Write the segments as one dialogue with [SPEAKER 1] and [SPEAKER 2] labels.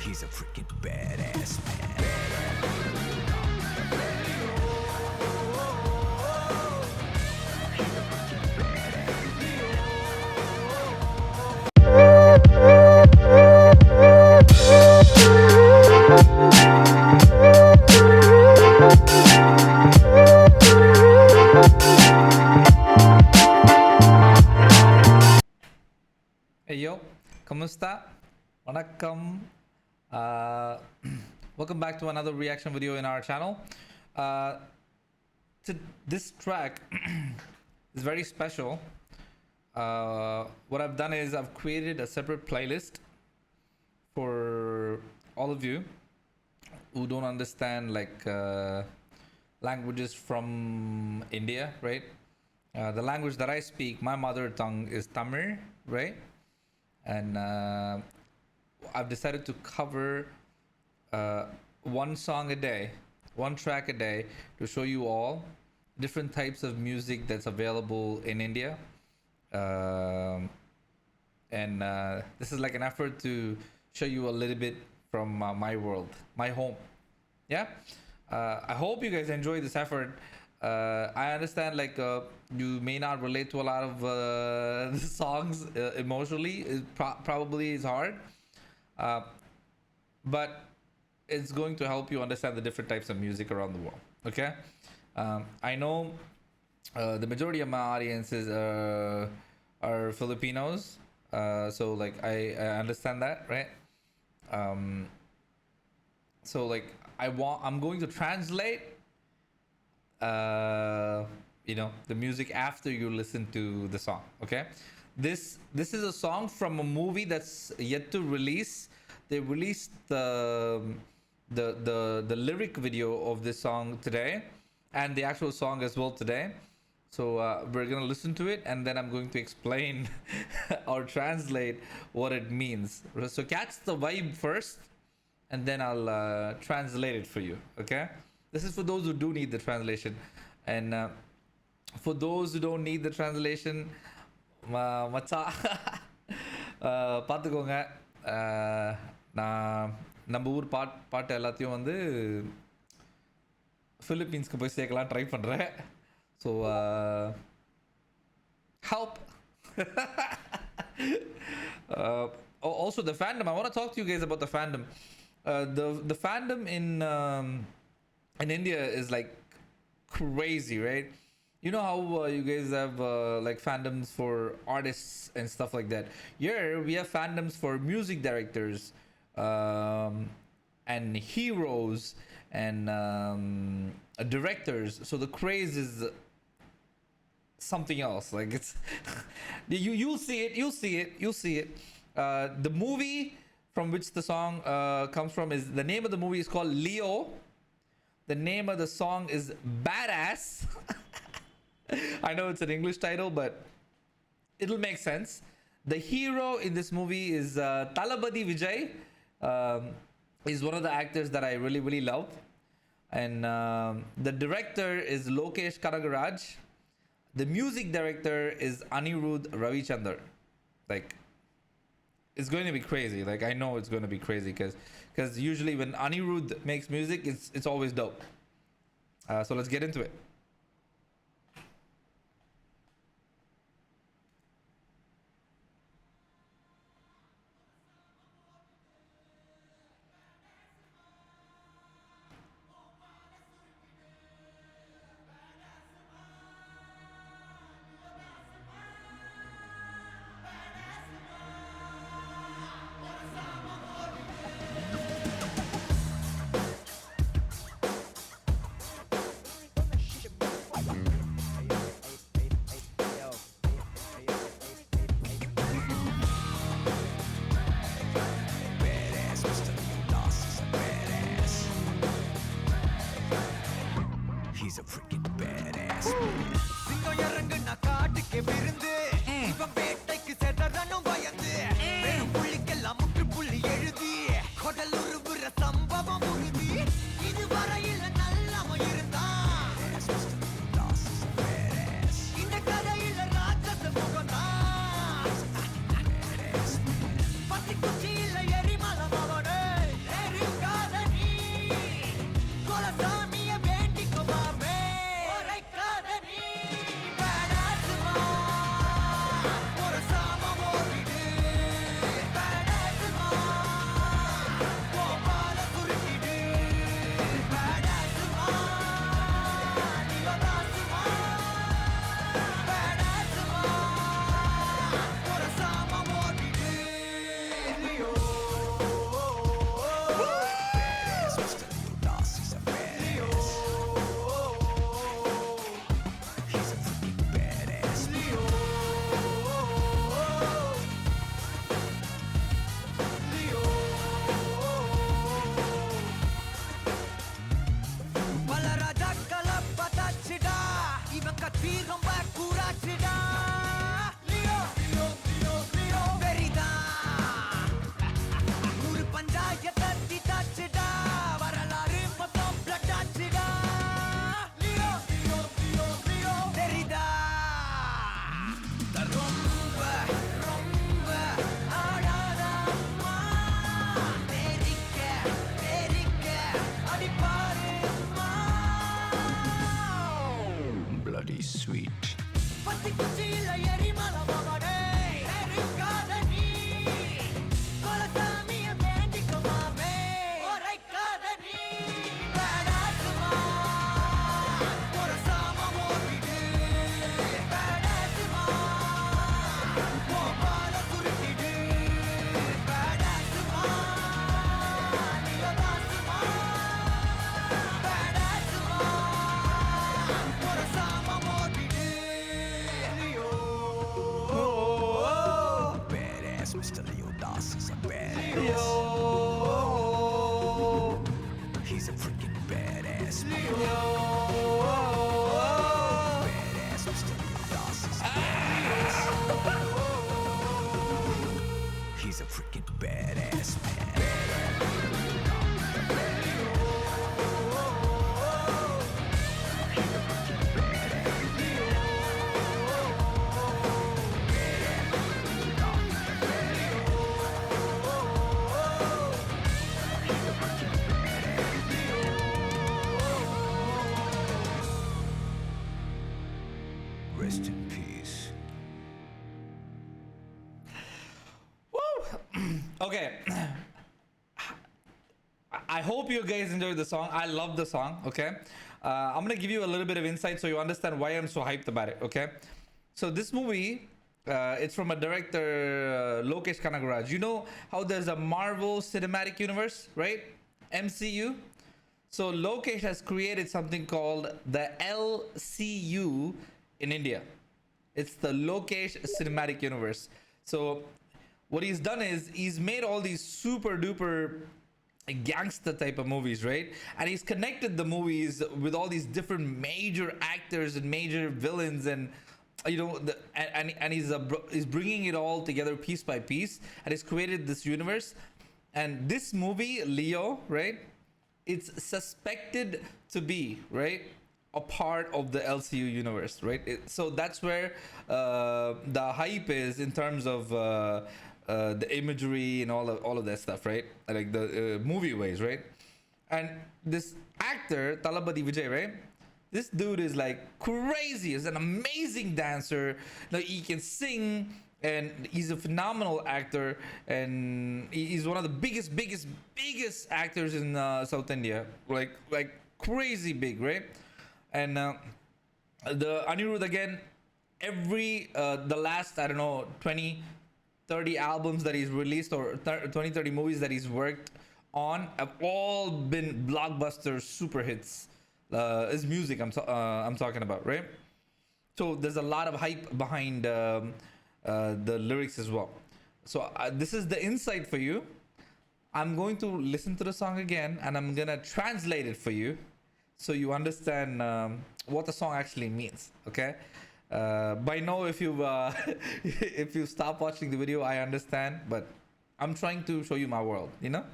[SPEAKER 1] He's a freaking badass man.
[SPEAKER 2] Hey yo, ¿cómo está? Vanakkam. Welcome back to another reaction video in our channel. This track is very special. What I've done is I've created a separate playlist for all of you who don't understand languages from India, right? The language that I speak, my mother tongue is Tamil, right? And I've decided to cover one song a day, one track a day, to show you all different types of music that's available in India. And this is like an effort to show you a little bit from my world, my home. Yeah. I hope you guys enjoy this effort. I understand you may not relate to a lot of the songs emotionally. It probably is hard, but it's going to help you understand the different types of music around the world. Okay. I know the majority of my audiences are Filipinos, so I understand that, right? I'm going to translate the music after you listen to the song. Okay, this is a song from a movie that's yet to release. They released the lyric video of this song today, and the actual song as well today. So we're gonna listen to it, and then I'm going to explain or translate what it means. So catch the vibe first, and then I'll translate it for you. Okay, this is for those who do need the translation, and for those who don't need the translation, மச்சான் பார்த்துக்கோங்க. நான் நம்ம ஊர் பாட்டு எல்லாத்தையும் வந்து பிலிப்பீன்ஸ்க்கு போய் சேர்க்கலாம் ட்ரை பண்ணுறேன். So help. Also the fandom, I want to talk to you guys about the fandom. The fandom in India is like crazy, right? You know how you guys have fandoms for artists and stuff like that. Here we have fandoms for music directors and heroes and directors. So the craze is something else. Like it's you'll see it. The movie from which the song comes from is, the name of the movie is called Leo. The name of the song is Badass. I know it's an English title, but it'll make sense. The hero in this movie is Thalapathy Vijay. He's one of the actors that I really, really love. And the director is Lokesh Kanagaraj. The music director is Anirudh Ravichandar. It's going to be crazy. I know it's going to be crazy because usually when Anirudh makes music, it's always dope. So let's get into it.
[SPEAKER 1] He's a freaking badass man.
[SPEAKER 2] Okay. I hope you guys enjoyed the song. I love the song. Okay. I'm gonna give you a little bit of insight so you understand why I'm so hyped about it. Okay. So this movie, it's from a director, Lokesh Kanagaraj. You know how there's a Marvel Cinematic Universe, right? MCU. So Lokesh has created something called the LCU in India. It's the Lokesh Cinematic Universe. So what he's done is he's made all these super duper gangster type of movies, right? And he's connected the movies with all these different major actors and major villains, and you know, and he's bringing it all together piece by piece, and he's created this universe. And this movie, Leo, right? It's suspected to be, right, a part of the LCU universe, right? So that's where the hype is in terms of the imagery and all of that stuff, right? Like the movie ways, right? And this actor Thalapathy Vijay, right? This dude is like crazy. He's an amazing dancer. Like, he can sing, and he's a phenomenal actor, and he's one of the biggest actors in South India. Like crazy big, right? And the Anirudh again, every the last, I don't know, 20-30 albums that he's released, or 20-30 movies that he's worked on, have all been blockbuster super hits. His music I'm talking about, right? So there's a lot of hype behind the lyrics as well. So this is the insight for you. I'm going to listen to the song again, and I'm gonna translate it for you, so you understand what the song actually means. Okay. By now, if you if you stop watching the video, I understand, but I'm trying to show you my world, you know.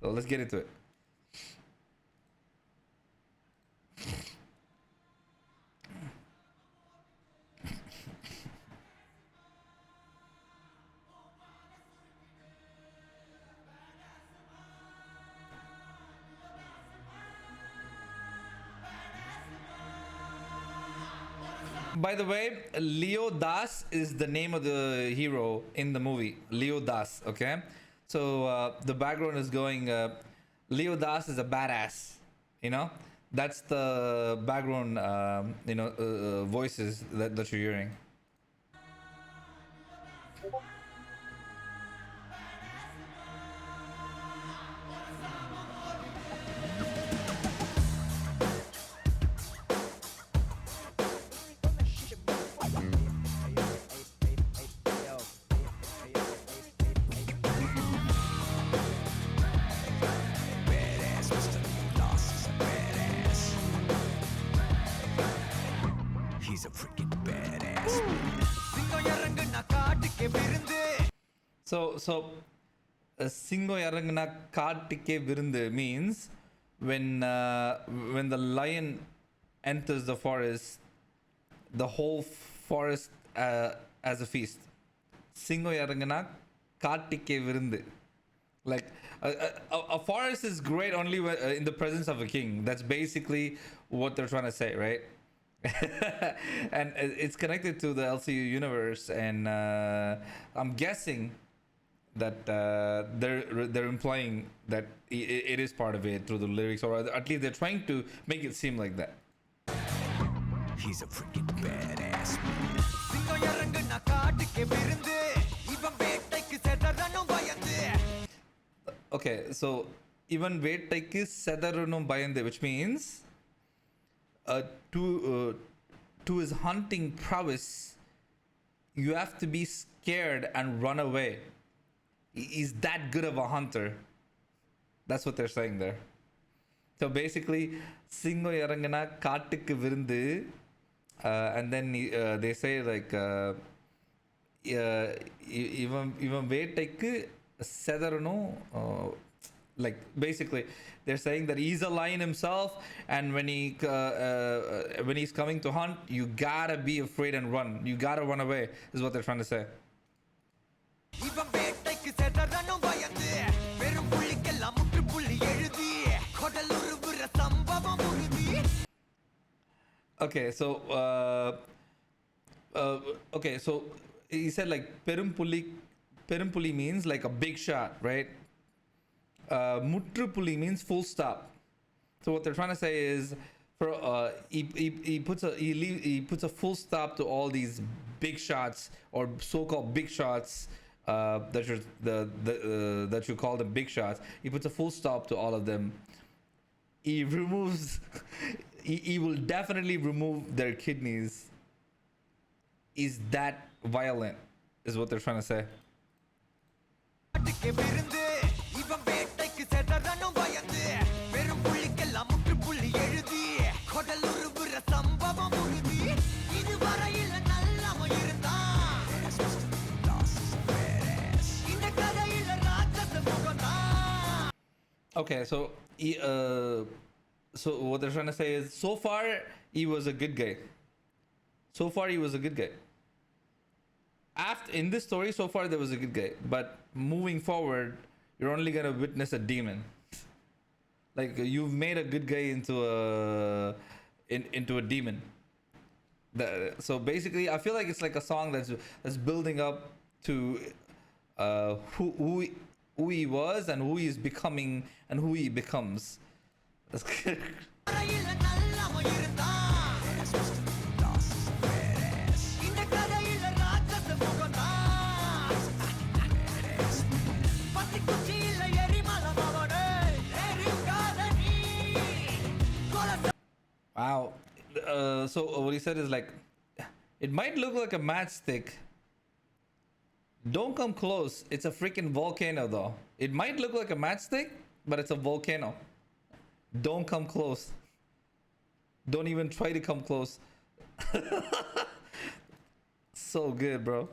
[SPEAKER 2] So let's get into it. By the way, Leo Das is the name of the hero in the movie. Leo Das, okay? So the background is going, Leo Das is a badass, you know? That's the background, voices that you're hearing.
[SPEAKER 1] Badass, Mr. Lost is a badass. He's a freaking badass man.
[SPEAKER 2] So Singo Yarangana Kartike Virundu means when the lion enters the forest, the whole forest as a feast. Singo Yarangana Kartike Virundu. Like a forest is great only in the presence of a king. That's basically what they're trying to say, right? And it's connected to the LCU universe, and I'm guessing that they're implying that it is part of it through the lyrics, or at least they're trying to make it seem like that.
[SPEAKER 1] He's a freaking badass man.
[SPEAKER 2] Okay, so even வேட்டைக்கு செதறணும் பயந்து, which means uh, to uh, to his hunting prowess, you have to be scared and run away. He's that good of a hunter. That's what they're saying there. So basically, சிங்கம் இறங்குனா காட்டுக்கு விருந்து, and then they say like இவன் வேட்டைக்கு செதறணும், like basically they're saying that he's a lion himself, and when he's coming to hunt, you gotta be afraid and run. You gotta run away is what they're trying to say. Okay, so okay, so he said like பெரும் புலி Perumpuli means like a big shot, right? Mutrupuli means full stop. So what they're trying to say is, for he puts a full stop to all these big shots, or so-called big shots, that you call them big shots. He puts a full stop to all of them. He removes. he will definitely remove their kidneys. Is that violent? Is what they're trying to say. Okay, so so what they're trying to say is, so far he was a good guy. So far he was a good guy. After, in this story, so far there was a good guy, but moving forward, you're only gonna witness a demon. Like, you've made a good guy into a demon. So basically, I feel like it's like a song that's building up to who he was and who he's becoming and who he becomes. That's good. Wow. So what he said is like, it might look like a matchstick. Don't come close. It's a freaking volcano, though. It might look like a matchstick, but it's a volcano. Don't come close. Don't even try to come close. So good, bro.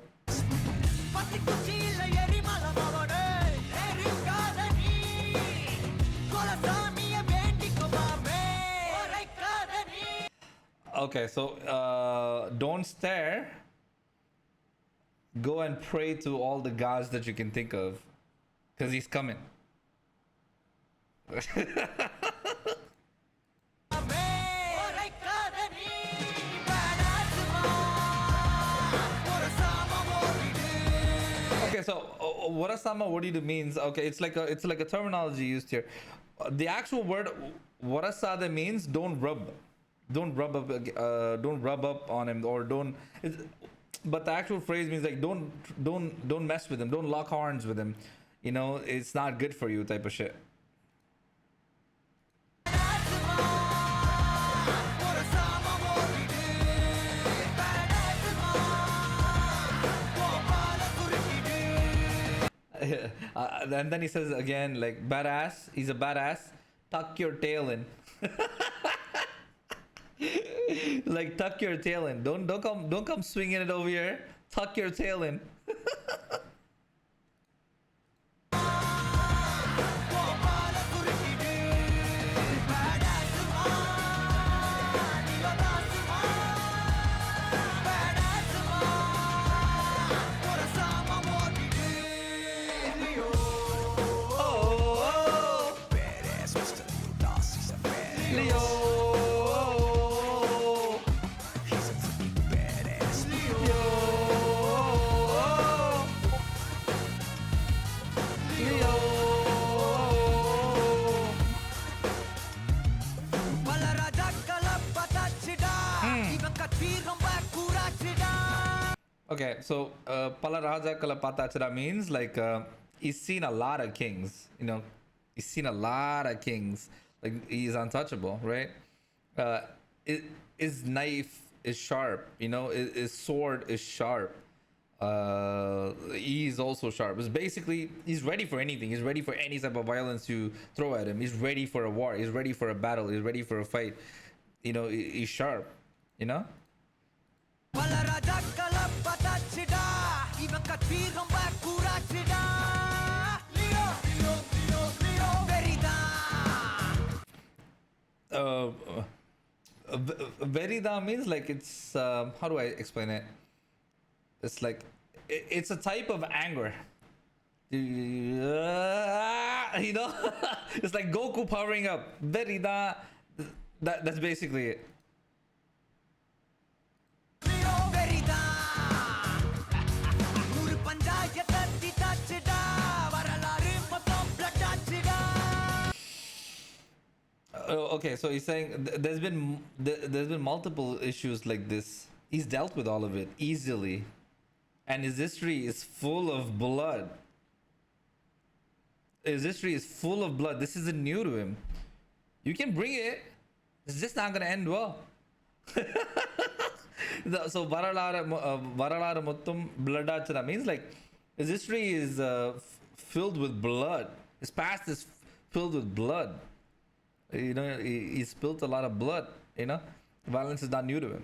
[SPEAKER 2] Okay, so don't stare. Go and pray to all the gods that you can think of, because he's coming. Okay, so warasama wodidu means, okay, it's like a terminology used here. The actual word warasada means don't rub up on him, or don't. But the actual phrase means like don't mess with him, don't lock horns with him. You know, it's not good for you, type of shit. And then he says again, like, badass. He's a badass. Tuck your tail in. Like, tuck your tail in. Don't come swinging it over here. Tuck your tail in. Okay, so Palaraja Kalapatachara means like he's seen a lot of kings, you know, he's seen a lot of kings, like he's untouchable, right? His knife is sharp, you know, his sword is sharp. He's also sharp. It's basically, he's ready for anything. He's ready for any type of violence you throw at him. He's ready for a war. He's ready for a battle. He's ready for a fight. You know, he's sharp, you know? Verida means like it's how do I explain it? It's like it's a type of anger. You know, it's like Goku powering up. Verida. That's basically it. Okay, so he's saying there's been multiple issues like this. He's dealt with all of it easily, and his history is full of blood. His history is full of blood. This isn't new to him. You can bring it. It's just not gonna end well. So Varalara Mottum blood achara means like his history is filled with blood. His past is filled with blood. You know, he spilled a lot of blood. You know, violence is not new to him.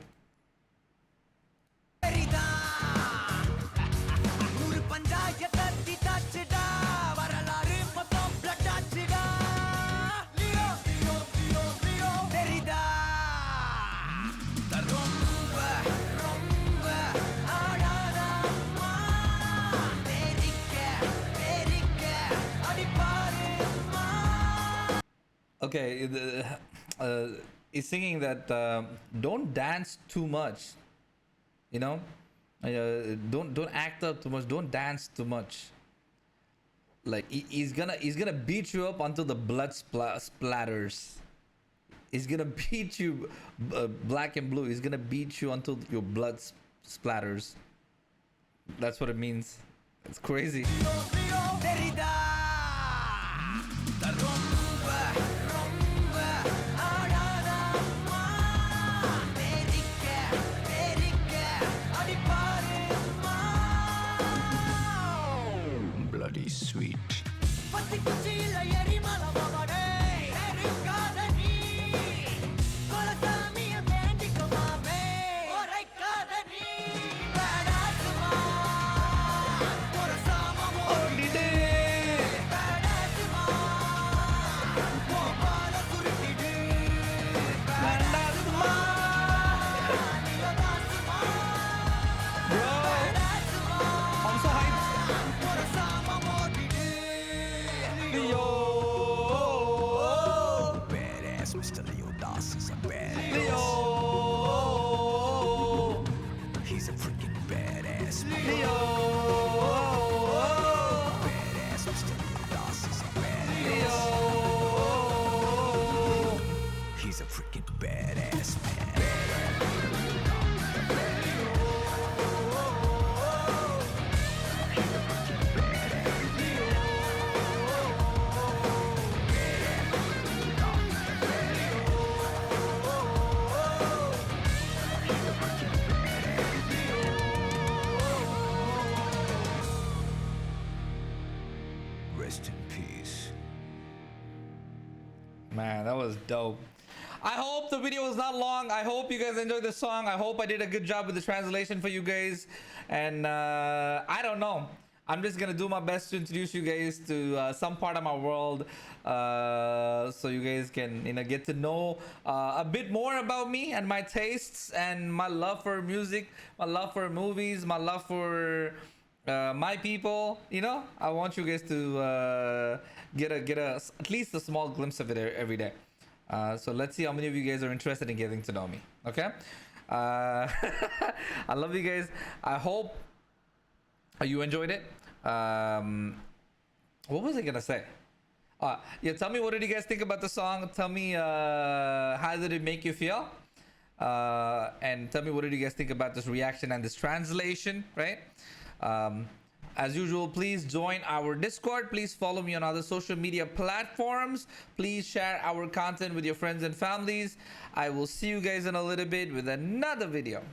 [SPEAKER 2] Okay, he's singing that don't dance too much. You know, don't act up too much. Don't dance too much. Like he's gonna beat you up until the blood splatters. He's gonna beat you black and blue. He's gonna beat you until your blood splatters. That's what it means. It's crazy.
[SPEAKER 1] Bloody sweet. Badass Mr. Leo Das is a badass.
[SPEAKER 2] Leo!
[SPEAKER 1] He's a freaking badass.
[SPEAKER 2] Leo!
[SPEAKER 1] Badass Mr. Leo Das is a badass.
[SPEAKER 2] Leo!
[SPEAKER 1] He's a freaking badass man. Rest in peace.
[SPEAKER 2] Man, that was dope. I hope the video was not long. I hope you guys enjoyed the song. I hope I did a good job with the translation for you guys. And I don't know. I'm just gonna do my best to introduce you guys to some part of my world, so you guys can get to know a bit more about me and my tastes and my love for music, my love for movies, my love for my people. I want you guys to get at least a small glimpse of it every day. So let's see how many of you guys are interested in getting to know me. Okay. I love you guys. I hope you enjoyed it. What was I gonna say? Yeah, tell me, what did you guys think about the song? Tell me, how did it make you feel? And tell me, what did you guys think about this reaction and this translation, right? As usual, please join our Discord. Please follow me on other social media platforms. Please share our content with your friends and families. I will see you guys in a little bit with another video.